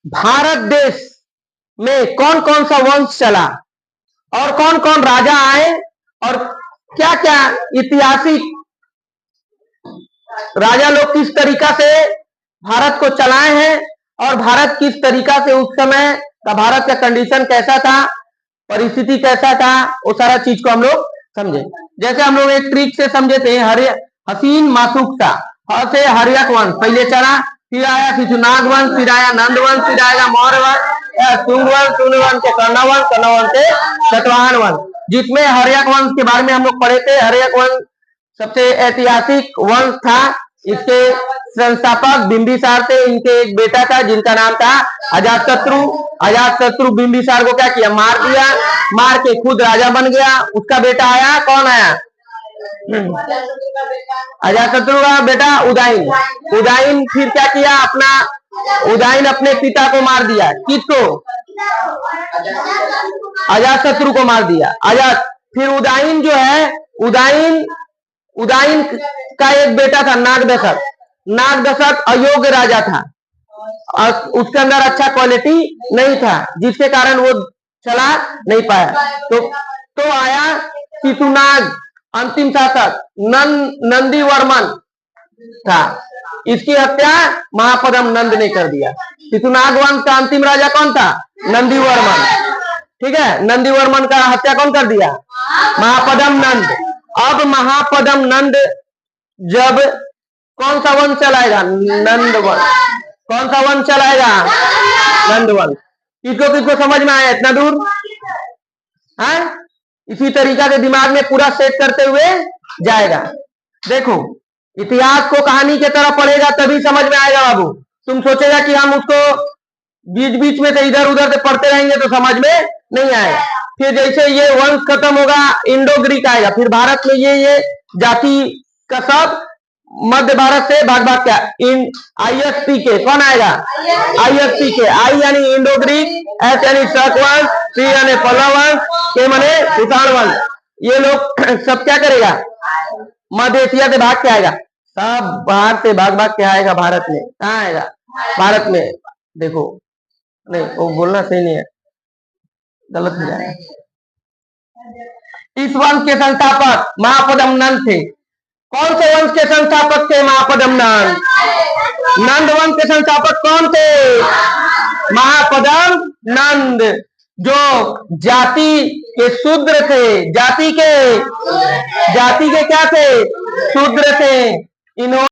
भारत देश में कौन कौन सा वंश चला और कौन कौन राजा आए और क्या क्या ऐतिहासिक राजा लोग किस तरीका से भारत को चलाए हैं और भारत किस तरीका से उस समय का भारत का कंडीशन कैसा था, परिस्थिति कैसा था, वो सारा चीज को हम लोग समझे। जैसे हम लोग एक ट्रिक से समझे थे, हसीन मासुक था, से हर्यक वंश पहले चला, फिर आया शिशुनाग वंश, फिर आया नंद वंश, फिर आएगा मौर्य वंश, तुंग वंश, तुंग वंश के कर्ण वंश, कर्ण वंश से सतवाहन वंश, जिसमें हर्यक वंश के बारे में हम लोग पढ़े थे। हर्यक वंश सबसे ऐतिहासिक वंश था। इसके संस्थापक बिंबिसार थे। इनके एक बेटा था जिनका नाम था अजातशत्रु। अजातशत्रु बिंबिसार को क्या किया, मार दिया, मार के खुद राजा बन गया। उसका बेटा आया, कौन आया, अजातशत्रु का बेटा उदयन। उदयन फिर क्या किया, उदयन अपने पिता को मार दिया। किसको, अजातशत्रु को मार दिया। फिर उदयन जो है, उदयन का एक बेटा था नागदशक। नागदशक अयोग्य राजा था और उसके अंदर अच्छा क्वालिटी नहीं था, जिसके कारण वो चला नहीं पाया। तो आया शिशुनाग, अंतिम शासक नंदीवर्मन था। इसकी हत्या महापद्म नंद ने कर दिया। शिशुनाग वंश का अंतिम राजा कौन था, नंदीवर्मन। ठीक है, नंदीवर्मन का हत्या कौन कर दिया, महापद्म नंद। अब महापद्म नंद जब कौन सा वंश चलाएगा, नंद वंश। कौन सा वंश चलाएगा, नंद वंश। किसको समझ में आया इतना दूर है? इसी तरीका से दिमाग में पूरा सेट करते हुए जाएगा। देखो, इतिहास को कहानी की तरह पढ़ेगा तभी समझ में आएगा बाबू। तुम सोचेगा कि हम उसको बीच बीच में से इधर उधर से पढ़ते रहेंगे तो समझ में नहीं आएगा। फिर जैसे ये वंश खत्म होगा, इंडो ग्रीक आएगा। फिर भारत में ये जाति का सब मध्य भारत से भाग भाग क्या, ISP के कौन आएगा, ISP के। आई यानी इंडो ग्रीक, एस यानी शक वंश, सी यानी पल्लव वंश, के माने कुषाण वंश। ये लोग सब क्या करेगा, मध्य एशिया से भाग के आएगा। सब बाहर से भाग भाग के आएगा भारत में। कहाँ आएगा, भारत में। देखो, नहीं वो बोलना सही नहीं है, गलत हो जाएगा। इस वंश के संस्थापक महापद्म नंद थे। कौन से वंश के संस्थापक थे, महापद्म नंद। नंद वंश के संस्थापक कौन थे, महापद्म नंद, जो जाति के शूद्र थे। जाति के क्या थे, शूद्र थे। इन्होंने